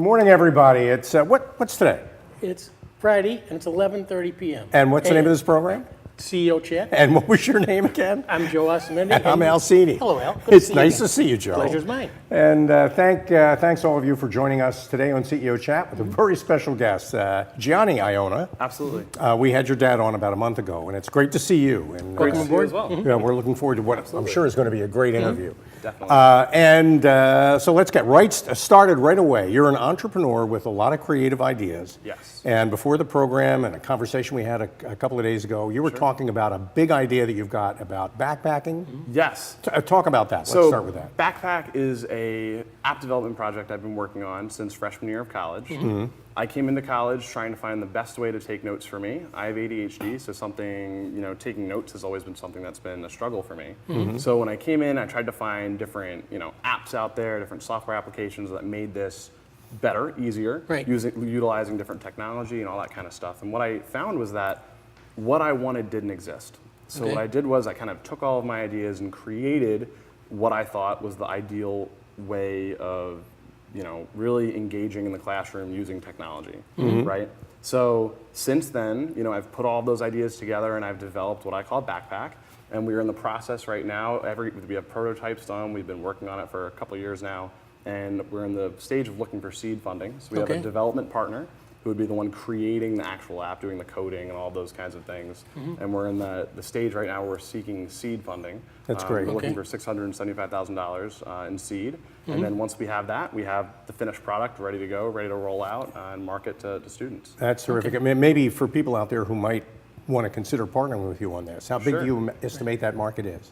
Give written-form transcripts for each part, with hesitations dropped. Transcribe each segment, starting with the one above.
morning, everybody. It's what's today? It's Friday, and it's 11:30 p.m. And what's the name of this program? CEO Chat. And what was your name again? I'm Joe Osmendi. And I'm Al Cini. Hello, Al. It's nice to see you, Joe. Pleasure's mine. And thanks all of you for joining us today on CEO Chat with a very special guest, Gianni Iona. Absolutely. We had your dad on about a month ago, and it's great to see you. And Great to see you as well. yeah, we're looking forward to what I'm sure is going to be a great interview. Definitely. So let's get started right away. You're an entrepreneur with a lot of creative ideas. Yes. And before the program and a conversation we had a couple of days ago, you were talking about a big idea that you've got about backpacking. Yes. Talk about that. Let's start with that. Backpack is a app development project I've been working on since freshman year of college. I came into college trying to find the best way to take notes for me. I have ADHD, so taking notes has always been something that's been a struggle for me. So when I came in, I tried to find different, apps out there, different software applications that made this better, easier, utilizing different technology and all that kind of stuff. And what I found was that what I wanted didn't exist. So what I did was I kind of took all of my ideas and created what I thought was the ideal way of really engaging in the classroom using technology, right? So since then, I've put all of those ideas together and I've developed what I call Backpack. And we're in the process right now. We have prototypes done. We've been working on it for a couple of years now. And we're in the stage of looking for seed funding. So we have a development partner who would be the one creating the actual app, doing the coding and all those kinds of things. And we're in the stage right now where we're seeking seed funding. That's great. We're looking for $675,000 in seed. And then once we have that, we have the finished product ready to go, ready to roll out and market to students. That's terrific. I mean, maybe for people out there who might want to consider partnering with you on this, how big do you estimate that market is?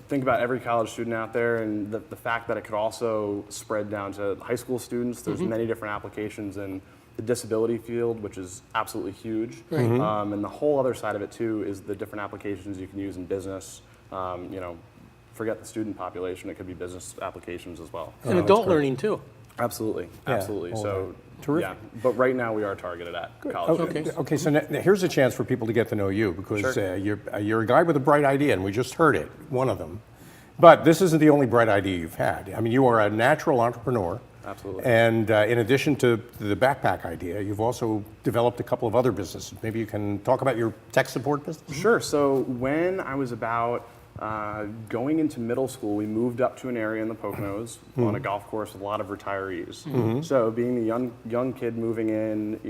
Think about every college student out there and the fact that it could also spread down to high school students. There's many different applications in the disability field, which is absolutely huge. And the whole other side of it too is the different applications you can use in business. Forget the student population, it could be business applications as well. And adult learning too. Absolutely, absolutely. Yeah, so terrific. Yeah, but right now we are targeted at college students. Okay, so here's a chance for people to get to know you because you're a guy with a bright idea, and we just heard it, one of them. But this isn't the only bright idea you've had. I mean, you are a natural entrepreneur. Absolutely. And in addition to the backpack idea, you've also developed a couple of other businesses. Maybe you can talk about your tech support business? Sure. So when I was about going into middle school, we moved up to an area in the Poconos on a golf course with a lot of retirees. So being the young kid moving in,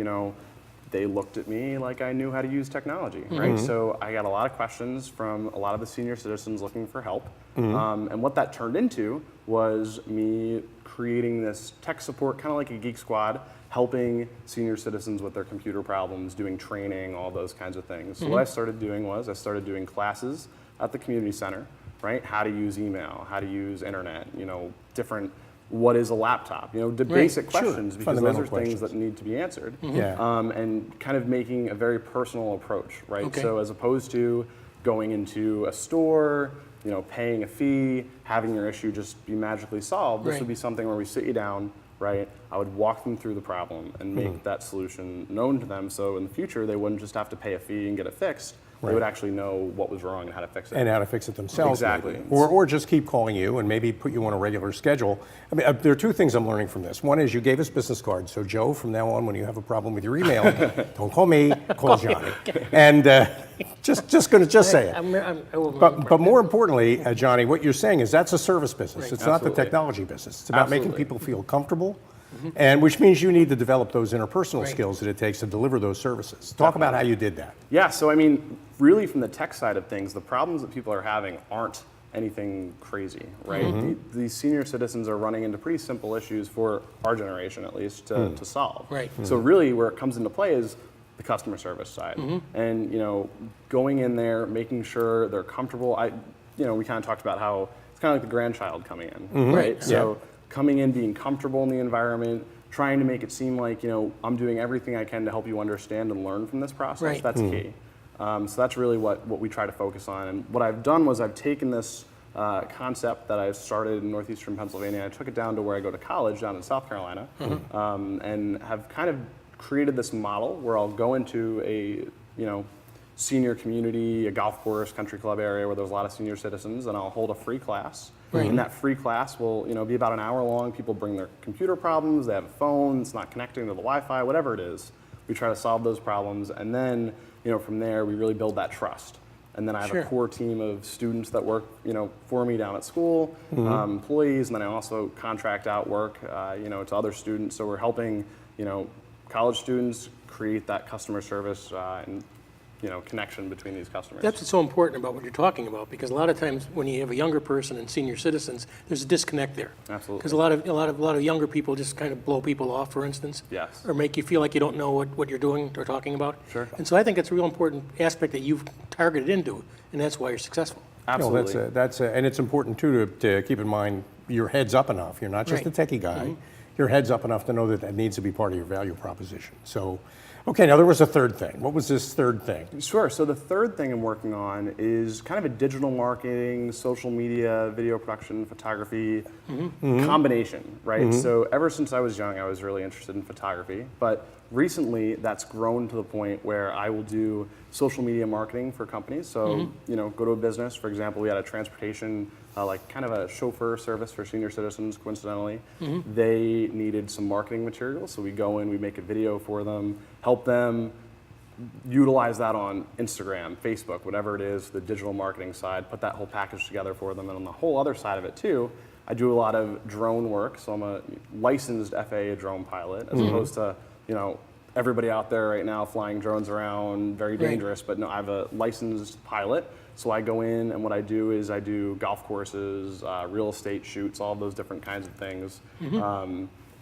they looked at me like I knew how to use technology, right? So I got a lot of questions from a lot of the senior citizens looking for help. And what that turned into was me creating this tech support, kind of like a Geek Squad, helping senior citizens with their computer problems, doing training, all those kinds of things. So what I started doing was I started doing classes at the community center, right? How to use email, how to use internet, what is a laptop, the basic questions, because those are things that need to be answered. And kind of making a very personal approach, right? So as opposed to going into a store, paying a fee, having your issue just be magically solved, this would be something where we sit you down, right? I would walk them through the problem and make that solution known to them, so in the future they wouldn't just have to pay a fee and get it fixed. They would actually know what was wrong and how to fix it. And how to fix it themselves. Exactly. Or just keep calling you and maybe put you on a regular schedule. I mean, there are two things I'm learning from this. One is you gave us business cards. So Joe, from now on, when you have a problem with your email, don't call me, call Johnny. And just say it. But more importantly, Johnny, what you're saying is that's a service business. It's not the technology business. It's about making people feel comfortable. And which means you need to develop those interpersonal skills that it takes to deliver those services. Talk about how you did that. Yeah, so I mean, really from the tech side of things, the problems that people are having aren't anything crazy, right? These senior citizens are running into pretty simple issues for our generation, at least, to solve. So really where it comes into play is the customer service side. And going in there, making sure they're comfortable. We kind of talked about how it's kind of like the grandchild coming in, right? So coming in, being comfortable in the environment, trying to make it seem like, I'm doing everything I can to help you understand and learn from this process. That's key. So that's really what we try to focus on. And what I've done was I've taken this concept that I started in northeastern Pennsylvania, I took it down to where I go to college down in South Carolina, and have kind of created this model where I'll go into a senior community, a golf course, country club area where there's a lot of senior citizens, and I'll hold a free class. And that free class will be about an hour long. People bring their computer problems, they have a phone, it's not connecting to the Wi-Fi, whatever it is. We try to solve those problems, and then from there we really build that trust. And then I have a core team of students that work for me down at school, employees, and then I also contract out work to other students. So we're helping college students create that customer service and connection between these customers. That's what's so important about what you're talking about, because a lot of times when you have a younger person and senior citizens, there's a disconnect there. Absolutely. Because a lot of younger people just kind of blow people off, for instance. Yes. Or make you feel like you don't know what you're doing or talking about. Sure. And so I think it's a real important aspect that you've targeted into, and that's why you're successful. Absolutely. And it's important too to keep in mind your head's up enough. You're not just a techie guy. Your head's up enough to know that that needs to be part of your value proposition. So, okay, now there was a third thing. What was this third thing? Sure. So the third thing I'm working on is kind of a digital marketing, social media, video production, photography combination, right? So ever since I was young, I was really interested in photography, but recently that's grown to the point where I will do social media marketing for companies. So, go to a business, for example, we had a transportation, like kind of a chauffeur service for senior citizens, coincidentally. They needed some marketing material, so we go in, we make a video for them, help them utilize that on Instagram, Facebook, whatever it is, the digital marketing side, put that whole package together for them. And on the whole other side of it too, I do a lot of drone work. So I'm a licensed FAA drone pilot, as opposed to, everybody out there right now flying drones around, very dangerous, but no, I have a licensed pilot. So I go in, and what I do is I do golf courses, real estate shoots, all of those different kinds of things.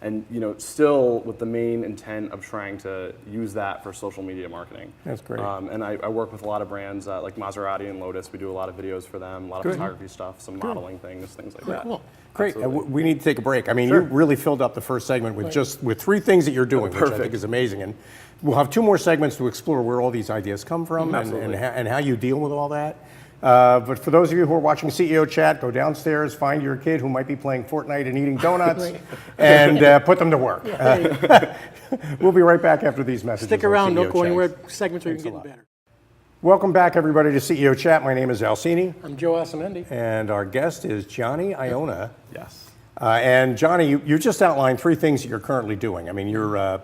And still with the main intent of trying to use that for social media marketing. That's great. And I work with a lot of brands like Maserati and Lotus. We do a lot of videos for them, a lot of photography stuff, some modeling things like that. Cool. Great. We need to take a break. I mean, you really filled up the first segment with three things that you're doing, which I think is amazing. And we'll have two more segments to explore where all these ideas come from and how you deal with all that. But for those of you who are watching CEO Chat, go downstairs, find your kid who might be playing Fortnite and eating donuts, and put them to work. We'll be right back after these messages. Stick around, on don't CEO go Chat. anywhere. Segments are getting better. Welcome back, everybody, to CEO Chat. My name is Alcini, I'm Joe Asamendi. and our guest is Gianni Iona. Yes. And Johnny, you just outlined three things that you're currently doing. I mean, you're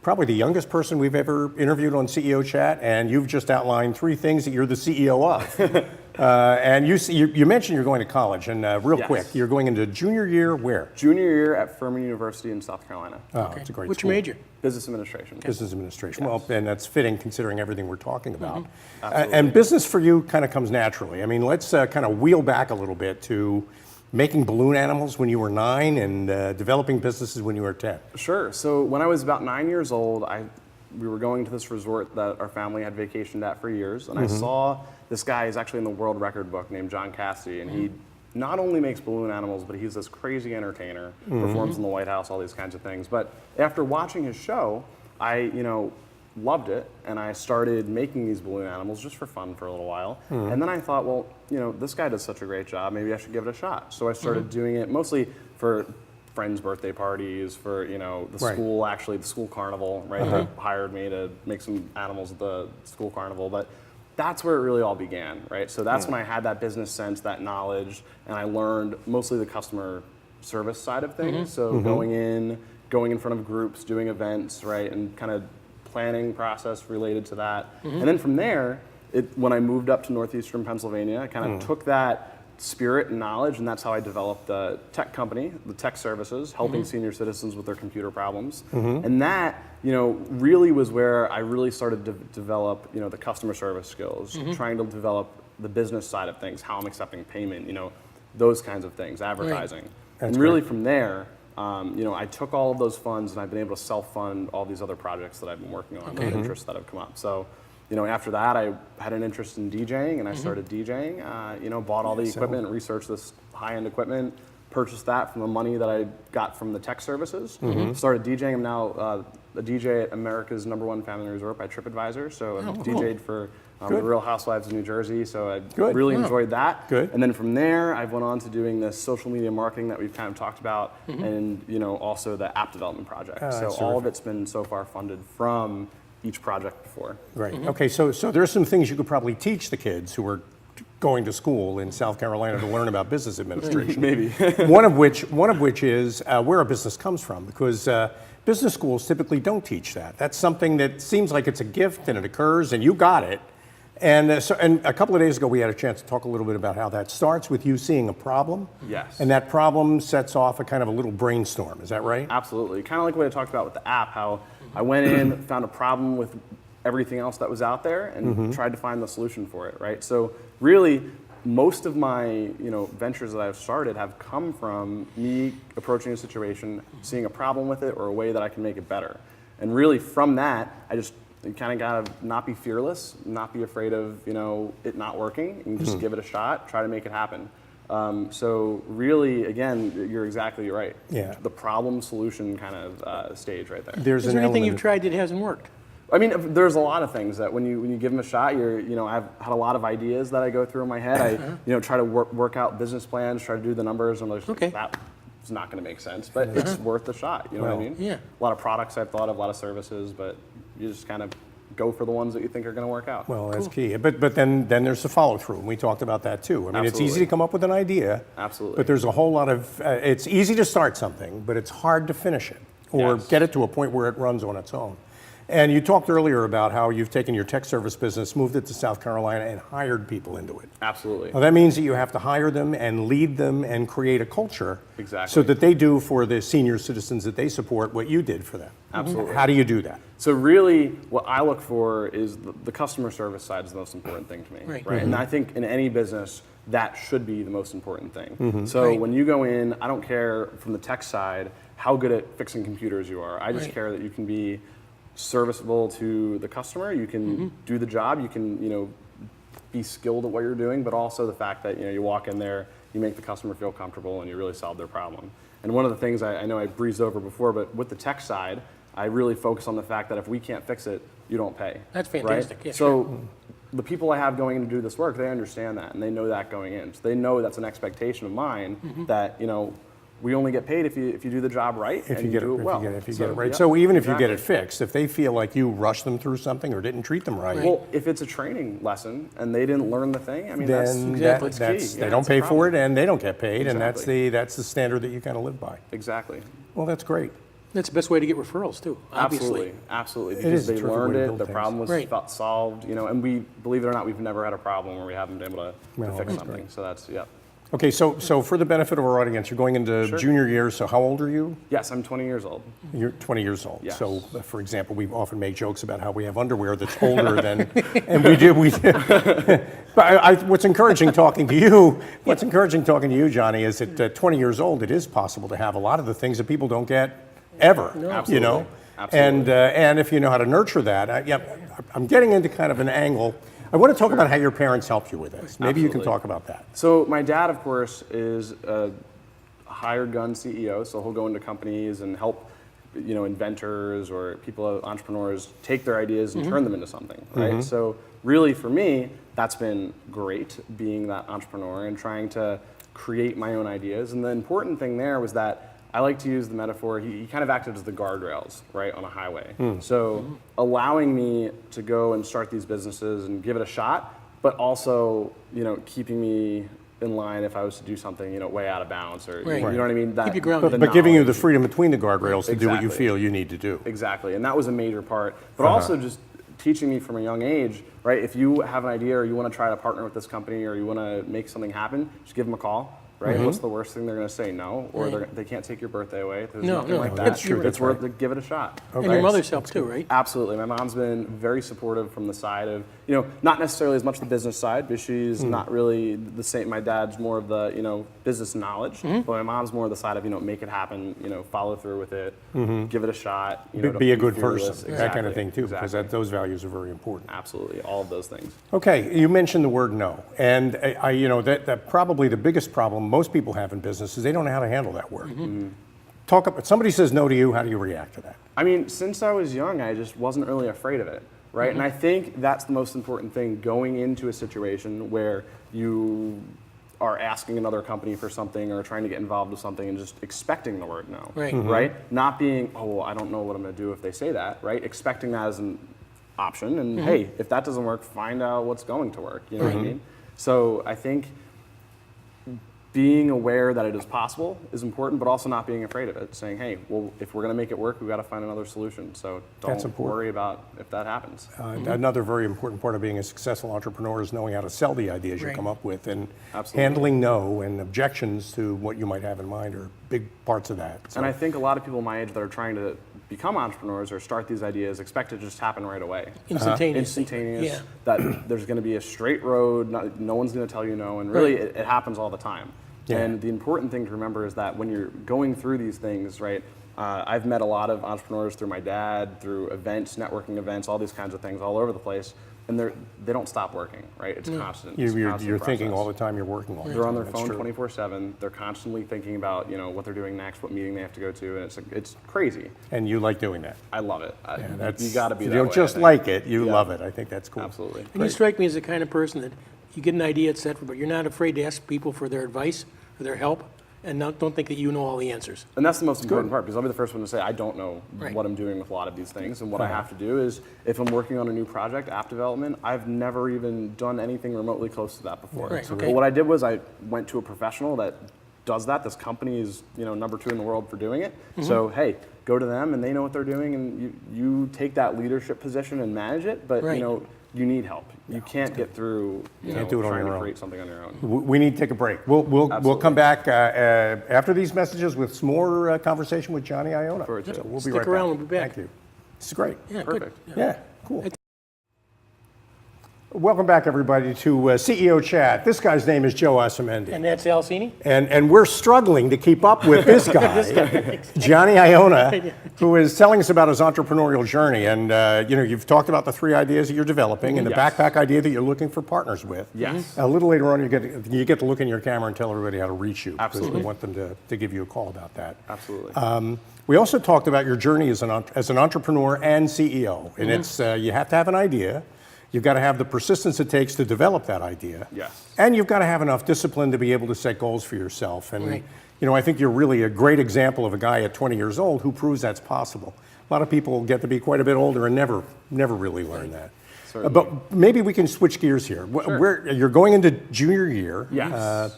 probably the youngest person we've ever interviewed on CEO Chat, and you've just outlined three things that you're the CEO of. And you mentioned you're going to college, and real quick, you're going into junior year where? Junior year at Furman University in South Carolina. Oh, it's a great What's school. your major? Business administration. Business administration. Well, and that's fitting considering everything we're talking about. Absolutely. And business for you kind of comes naturally. I mean, let's kind of wheel back a little bit to making balloon animals when you were 9 and developing businesses when you were 10. Sure. So when I was about 9 years old, we were going to this resort that our family had vacationed at for years, and I saw this guy is actually in the world record book named John Cassidy, and he not only makes balloon animals, but he's this crazy entertainer, performs in the White House, all these kinds of things. But after watching his show, I loved it, and I started making these balloon animals just for fun for a little while. And then I thought, well, this guy does such a great job, maybe I should give it a shot. So I started doing it mostly for friends' birthday parties, for the school, actually the school carnival, right? They hired me to make some animals at the school carnival, but that's where it really all began, right? So that's when I had that business sense, that knowledge, and I learned mostly the customer service side of things. So going in front of groups, doing events, right, and kind of planning process related to that. And then from there, when I moved up to northeastern Pennsylvania, I kind of took that spirit and knowledge, and that's how I developed the tech company, the tech services, helping senior citizens with their computer problems. And that, really was where I really started to develop, the customer service skills, trying to develop the business side of things, how I'm accepting payment, those kinds of things, advertising. And really from there, I took all of those funds and I've been able to self-fund all these other projects that I've been working on, the interests that have come up. So, after that, I had an interest in DJing, and I started DJing. Bought all the equipment, researched this high-end equipment, purchased that from the money that I got from the tech services. Started DJing. I'm now a DJ at America's #1 family resort by TripAdvisor. So I've DJ'd for the Real Housewives of New Jersey. So I really enjoyed that. And then from there, I went on to doing this social media marketing that we've kind of talked about, and also the app development project. So all of it's been so far funded from each project before. Right. Okay. So there's some things you could probably teach the kids who are going to school in South Carolina to learn about business administration. Maybe. one of which is where a business comes from, because business schools typically don't teach that. That's something that seems like it's a gift and it occurs and you got it. And and a couple of days ago we had a chance to talk a little bit about how that starts with you seeing a problem. Yes. And that problem sets off a kind of a little brainstorm. Is that right? Absolutely. Kind of like what I talked about with the app, how I went in, found a problem with everything else that was out there and tried to find the solution for it, right? So really, most of my ventures that I've started have come from me approaching a situation, seeing a problem with it or a way that I can make it better. And really from that, I just kind of gotta not be fearless, not be afraid of it not working, and just give it a shot, try to make it happen. So really, again, you're exactly right. Yeah. The problem solution kind of stage right there. There's Is an there anything element you've tried that hasn't worked? I mean, there's a lot of things that when you give them a shot, I've had a lot of ideas that I go through in my head. I try to work out business plans, try to do the numbers, and I'm like, Okay. that is not going to make sense, but it's worth a shot. You know what I mean? Yeah. A lot of products I've thought of, a lot of services, but you just kind of go for the ones that you think are going to work out. Well, that's key. But then there's the follow through, and we talked about that too. I mean, it's easy Absolutely. to come up with an idea. Absolutely. But there's a whole lot of. It's easy to start something, but it's hard to finish it or Yes. get it to a point where it runs on its own. And you talked earlier about how you've taken your tech service business, moved it to South Carolina, and hired people into it. Absolutely. Well, that means that you have to hire them and lead them and create a culture Exactly. so that they do for the senior citizens that they support what you did for them. Absolutely. How do you do that? So really, what I look for is the customer service side is the most important thing to me, Right. And I think in any business, that should be the most important thing. Mm-hmm. So Right. when you go in, I don't care from the tech side how good at fixing computers you are. I just Right. care that you can be serviceable to the customer. You can do the job. You can be skilled at what you're doing, but also the fact that you walk in there, you make the customer feel comfortable, and you really solve their problem. And one of the things I know I breezed over before, but with the tech side, I really focus on the fact that if we can't fix it, you don't pay. That's right? fantastic. Yeah, So the people I have going in to do this work, they understand that, and they know that going in. So they know that's an expectation of mine that we only get paid if you do the job right If and you get it, do it well. if you get it right. yeah, So even if you get exactly. it fixed, if they feel like you rushed them through something or didn't treat them right, Well, if it's a training lesson and they didn't learn the thing, I mean, then that's that's key. they Yeah, don't that's pay the for problem. it and they don't get paid, and Exactly. that's the standard that you kind of live by. Exactly. Well, that's great. That's the best way to get referrals too, obviously. Absolutely. is Because a they terrific way learned to it, build their things. problem was Right. solved, and we, believe it or not, we've never had a problem where we haven't been able to Well, fix that's something. great. So that's, yeah. Okay, so for the benefit of our audience, you're going into Sure. junior year. So how old are you? Yes, I'm 20 years old. You're 20 years old. Yes. So, for example, we often make jokes about how we have underwear that's older than, and we do. But what's encouraging talking to you, Johnny, is that at 20 years old, it is possible to have a lot of the things that people don't get ever. Absolutely. And if you know how to nurture that, I'm getting into kind of an angle. I want to talk about how your parents helped you with this. Maybe you can Absolutely. talk about that. So my dad, of course, is a hired gun CEO, so he'll go into companies and help, inventors or people, entrepreneurs, take their ideas and turn them into something, right? So really, for me, that's been great, being that entrepreneur and trying to create my own ideas. And the important thing there was that I like to use the metaphor, he kind of acted as the guardrails, right, on a highway. So allowing me to go and start these businesses and give it a shot, but also, keeping me in line if I was to do something, way out of bounds or, Right. you know what I mean? That, Keep you grounded. the But giving you the knowledge. freedom between the guardrails to do what you Exactly. feel you need to do. Exactly, and that was a major part. But also just teaching me from a young age, right? If you have an idea or you want to try to partner with this company or you want to make something happen, just give them a call, right? What's the worst thing they're going to say? No, or they can't take your birthday away. There's No, nothing no, like that. that's true. It's That's worth it. Give it a shot. And your mother's helped too, right? Absolutely. My mom's been very supportive from the side of, not necessarily as much the business side, but she's not really the same. My dad's more of the, business knowledge, but my mom's more of the side of, make it happen, follow through with it, give it a shot. Don't Be a good fearless. person, that kind of Exactly. thing too, because Exactly. those values are very important. Absolutely. All of those things. Okay, you mentioned the word no, and that probably the biggest problem most people have in business is they don't know how to handle that word. Somebody says no to you, how do you react to that? I mean, since I was young, I just wasn't really afraid of it, right? And I think that's the most important thing, going into a situation where you are asking another company for something or trying to get involved with something and just expecting the word no, Right. right? Not being, oh, well, I don't know what I'm going to do if they say that, right? Expecting that as option. And hey, if that doesn't work, find out what's going to work. You know what I mean? So I think being aware that it is possible is important, but also not being afraid of it. Saying, hey, well, if we're going to make it work, we've got to find another solution. So don't worry about if that happens. Another very important part of being a successful entrepreneur is knowing how to sell the ideas you come up with, and Absolutely. handling no and objections to what you might have in mind are big parts of that. So, And I think a lot of people my age that are trying to become entrepreneurs or start these ideas expect it to just happen right away. Instantaneous. Instantaneous, that there's going to be a straight road, no one's going to tell you no, and really it happens all the time. Yeah. And the important thing to remember is that when you're going through these things, right, I've met a lot of entrepreneurs through my dad, through events, networking events, all these kinds of things all over the place, and they don't stop working, right? It's constant. It's a you're constant thinking process. all the time, you're working on it. They're on their That's phone true. 24/7. They're constantly thinking about what they're doing next, what meeting they have to go to, and it's crazy. And you like doing that. I love it. That's, you got to be you that don't way, I just think. like it, you Yeah. love it. I think that's cool. Absolutely. And you strike me as the kind of person that you get an idea, et cetera, but you're not afraid to ask people for their advice or their help, and don't think that you know all the answers. And that's the most important part, because I'll be the first one to say I don't know Right. what I'm doing with a lot of these things. And what I have to do is, if I'm working on a new project, app development, I've never even done anything remotely close to that before. Right, So okay. what I did was I went to a professional that does that. This company is number 2 in the world for doing it. So hey, go to them, and they know what they're doing, and you take that leadership position and manage it. But Right. you need help. You can't get through Can't do it on trying your to own. create something on your own. We need to take a break. We'll Absolutely. come back after these messages with some more conversation with Gianni Iona. Forward to it. So we'll be Stick right around, back. we'll be back. Thank you. This is great. Yeah, Perfect. Good. Yeah, cool. Welcome back, everybody, to CEO Chat. This guy's name is Joe Asamendi. And that's Alcini? And we're struggling to keep up with this guy, Gianni Iona, who is telling us about his entrepreneurial journey. And you've talked about the 3 ideas that you're developing and the Yes. backpack idea that you're looking for partners with. Yes. A little later on, you get to look in your camera and tell everybody how to reach you. Absolutely. Because we want them to give you a call about that. Absolutely. We also talked about your journey as an entrepreneur and CEO. And it's you have to have an idea. You've got to have the persistence it takes to develop that idea. Yes. And you've got to have enough discipline to be able to set goals for yourself. And Right. I think you're really a great example of a guy at 20 years old who proves that's possible. A lot of people get to be quite a bit older and never really learn that. Certainly. But maybe we can switch gears here. You're going into junior year. Yes.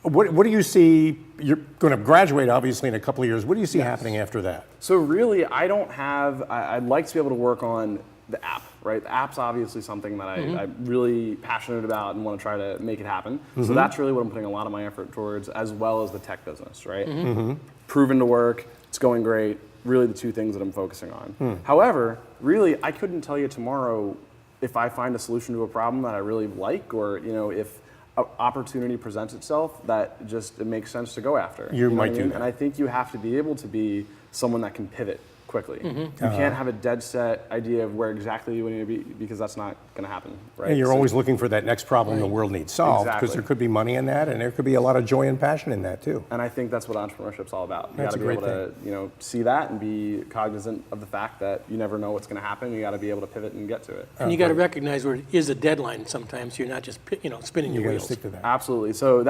What do you see? You're going to graduate, obviously, in a couple of years. What do you see happening after that? So really, I'd like to be able to work on the app, right? The app's obviously something that I'm really passionate about and want to try to make it happen. So that's really what I'm putting a lot of my effort towards, as well as the tech business, right? Proven to work, it's going great, really the 2 things that I'm focusing on. However, really, I couldn't tell you tomorrow if I find a solution to a problem that I really like, or if an opportunity presents itself that just it makes sense to go after. You know might what I do mean? that. And I think you have to be able to be someone that can pivot quickly. You can't have a dead set idea of where exactly you need to be, because that's not going to happen, right? And you're So- always looking for that next problem the world needs solved, because Exactly. there could be money in that, and there could be a lot of joy and passion in that too. And I think that's what entrepreneurship's all about. You That's got to a be great able to, see that and be cognizant of the fact that you never know what's going to happen. You got to be able to pivot and get to it. And you got to recognize where it is a deadline sometimes. You're not just, spinning You your got to wheels. stick to that. Absolutely. So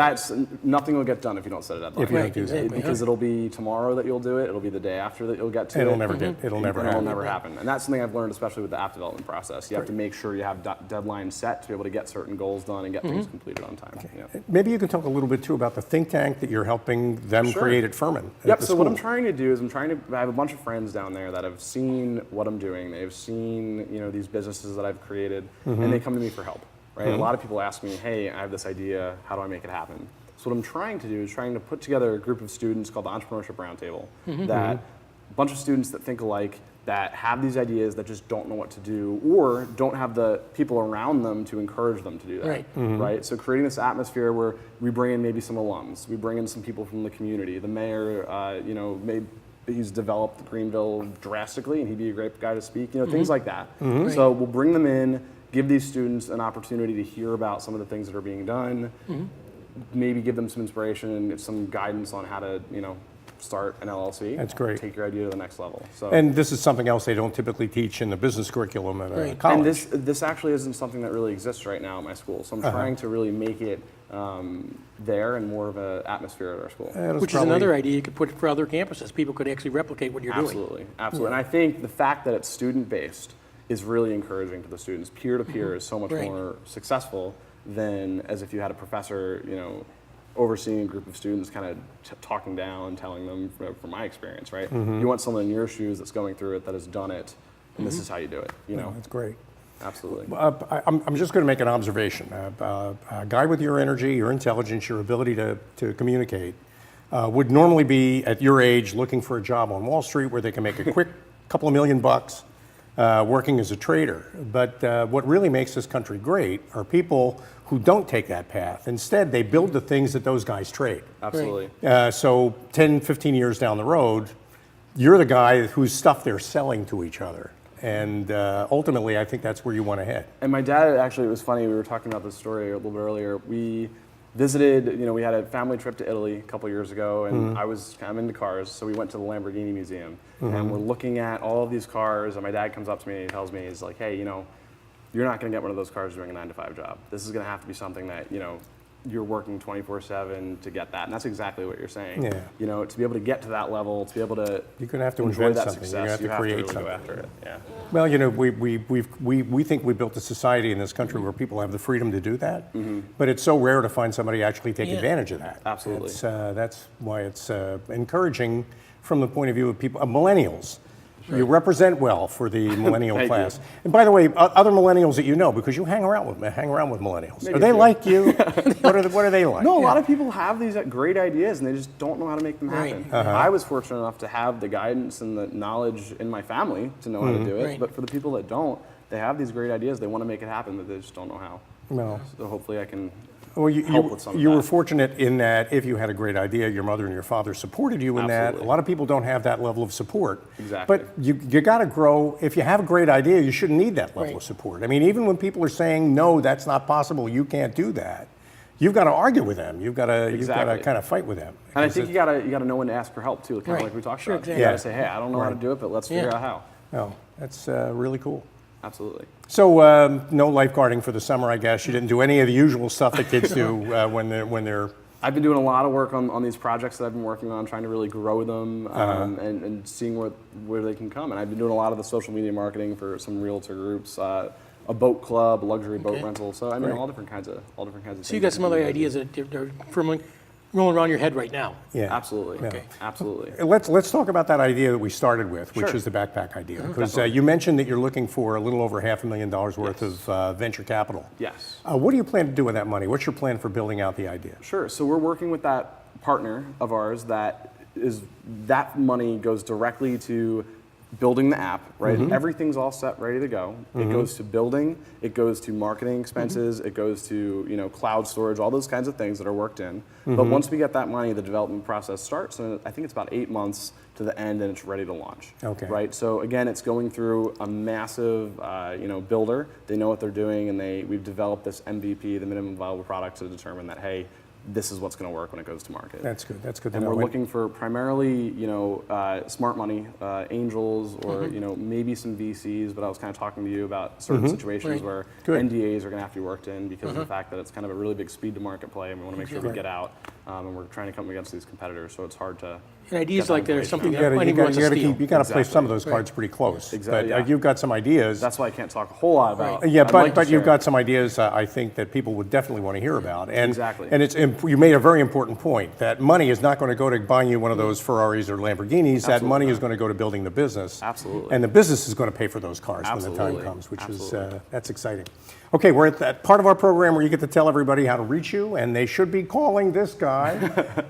nothing will get done if you don't set a deadline. If you don't Right, do that. exactly. Because it'll be tomorrow that you'll do it. It'll be the day after that you'll get to it. It'll never happen. And that's something I've learned, especially with the app development process. You have to make sure you have deadlines set to be able to get certain goals done and get things completed on time. Yeah. Maybe you can talk a little bit too about the think tank that you're helping them Sure. create at Furman. at Yep. the So what I'm school. trying to do is I have a bunch of friends down there that have seen what I'm doing. They've seen these businesses that I've created, and they come to me for help. Right. A lot of people ask me, "Hey, I have this idea. How do I make it happen?" So what I'm trying to do is trying to put together a group of students called the Entrepreneurship Roundtable. That a bunch of students that think alike, that have these ideas that just don't know what to do, or don't have the people around them to encourage them to do that. Right. Right. So creating this atmosphere where we bring in maybe some alums, we bring in some people from the community. The mayor, he's developed Greenville drastically, and he'd be a great guy to speak. Things like that. So we'll bring them in, give these students an opportunity to hear about some of the things that are being done. Maybe give them some inspiration and some guidance on how to, start an LLC. That's great. Take your idea to the next level. So. And this is something else they don't typically teach in the business curriculum at a Right. college. And this actually isn't something that really exists right now at my school. So I'm trying to really make it there and more of an atmosphere at our school. Which is another idea you could put for other campuses. People could actually replicate what you're doing. Absolutely. And I think the fact that it's student-based is really encouraging to the students. Peer-to-peer is so much Right. more successful than as if you had a professor, overseeing a group of students kind of talking down, telling them from my experience, right? You want someone in your shoes that's going through it, that has done it, and this is how you do it, That's great. Absolutely. I'm just going to make an observation. A guy with your energy, your intelligence, your ability to communicate would normally be at your age looking for a job on Wall Street where they can make a quick couple of $1 million working as a trader. But what really makes this country great are people who don't take that path. Instead, they build the things that those guys trade. Absolutely. So 10, 15 years down the road, you're the guy whose stuff they're selling to each other. And ultimately, I think that's where you want to head. And my dad, actually, it was funny, we were talking about this story a little bit earlier. We visited, we had a family trip to Italy a couple years ago, and I'm into cars, so we went to the Lamborghini Museum. And we're looking at all of these cars, and my dad comes up to me and he tells me, he's like, hey, you're not going to get one of those cars doing a 9-to-5 job. This is going to have to be something that, you're working 24/7 to get that. And that's exactly what you're saying. Yeah. To be able to get to that level, to be able to You're going to have to enjoy invent that something. success, You're going to have to create really something. go after it. Yeah. Well, we think we built a society in this country where people have the freedom to do that, but it's so rare to find somebody actually take advantage of that. Absolutely. That's why it's encouraging from the point of view of people, millennials. You represent well for the millennial Thank class. you. And by the way, other millennials that you know, because you hang around with millennials. Maybe Are they a few. like you? What are they like? No, a lot of people have these great ideas and they just don't know how to make them Right. happen. I was fortunate enough to have the guidance and the knowledge in my family to know how to do it. Right. But for the people that don't, they have these great ideas. They want to make it happen, but they just don't know how. No. So hopefully I can Well, help with some of you were that. fortunate in that if you had a great idea, your mother and your father supported you in that. Absolutely. A lot of people don't have that level of support. Exactly. But you got to grow. If you have a great idea, you shouldn't need that level Right. of support. I mean, even when people are saying, no, that's not possible, you can't do that, you've got to argue with them. You've got to Exactly. kind of fight with them. And I Because think you gotta know when to ask for help too, kind Right. of like we talked Sure, about. exactly. You gotta Yeah. say, hey, I don't know how to Right. do it, but let's figure Yeah. out how. No, that's really cool. Absolutely. So no lifeguarding for the summer, I guess. You didn't do any of the usual stuff that kids do when they're I've been doing a lot of work on these projects that I've been working on, trying to really grow them and seeing where they can come. And I've been doing a lot of the social media marketing for some realtor groups, a boat club, luxury boat Okay. rental. So I mean, Great. all different kinds of things. So you got some other ideas that are firmly rolling around your head right now. yeah. Absolutely. Okay. Absolutely. Let's talk about that idea that we started with, which Sure. is the backpack idea. Because Definitely. you mentioned that you're looking for a little over $500,000 worth of venture capital. Yes. What do you plan to do with that money? What's your plan for building out the idea? Sure. So we're working with that partner of ours that money goes directly to building the app, right? Everything's all set, ready to go. It goes to building, it goes to marketing expenses, it goes to cloud storage, all those kinds of things that are worked in. But once we get that money, the development process starts, and I think it's about 8 months to the end, and it's ready to launch. Okay. Right. So again, it's going through a massive, builder. They know what they're doing, and we've developed this MVP, the minimum viable product, to determine that hey, this is what's going to work when it goes to market. That's good. That's good to And know. we're looking for primarily, smart money, angels, or maybe some VCs. But I was kind of talking to you about certain situations Right. where Good. NDAs are going to have to be worked in because of the fact that it's kind of a really big speed to market play, and we want to make sure we get out. And we're trying to come against these competitors, so it's hard to. And ideas get that like that are information something out. that anyone wants to steal. You got to play Exactly. some of those cards pretty close. Exactly, But yeah. you've got some ideas. That's why I can't talk a whole lot about. Right. Yeah, I'd like to but you've share. got some ideas I think that people would definitely want to hear about. And, Exactly. And you made a very important point that money is not going to go to buying you one of those Ferraris or Lamborghinis. That Absolutely money not. is going to go to building the business. Absolutely. And the business is going to pay for those cars when the time Absolutely. comes, which Absolutely. is that's exciting. Okay, we're at that part of our program where you get to tell everybody how to reach you, and they should be calling this guy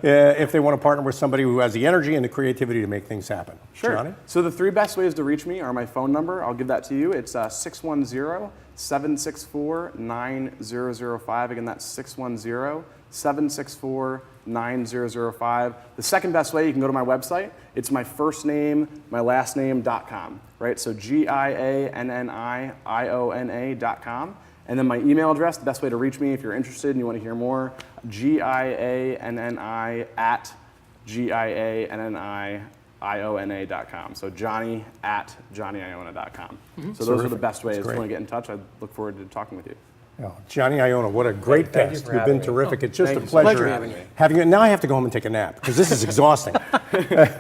if they want to partner with somebody who has the energy and the creativity to make things happen. Sure. Gianni? So the 3 best ways to reach me are my phone number. I'll give that to you. It's 610-764-9005. Again, that's 610-764-9005. The second best way, you can go to my website. It's my first name, my last name.com, right? So GIANNIIONA.com. And then my email address, the best way to reach me if you're interested and you want to hear more, GIANNI@GIANNIIONA.com. So Johnny@JohnnyIona.com. So those are the best ways. If you great. want to get in touch, I look forward to talking with you. Oh, Gianni Iona, what a great Thank you guest. for You've been having me. terrific. It's just a Thank you so much pleasure for having me. having you. Now I have to go home and take a nap because this is exhausting.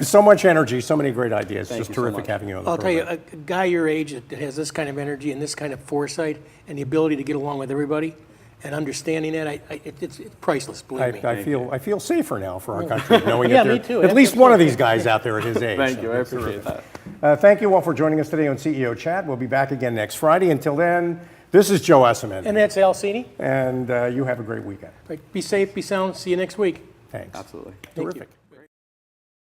So much energy, so many great ideas. Thank just you so terrific much. having you on the I'll tell you, program. a guy your age that has this kind of energy and this kind of foresight and the ability to get along with everybody and understanding that, it's priceless, believe me. I feel safer now for our country, knowing Yeah, that me there too. at least one of these guys out there at his age. Thank So you. I that's appreciate terrific. that. Thank you all for joining us today on CEO Chat. We'll be back again next Friday. Until then, this is Joe Esserman, And that's Alcini. and you have a great weekend. Right, be safe, be sound, see you next week. Thanks. Absolutely. Thank you. Terrific.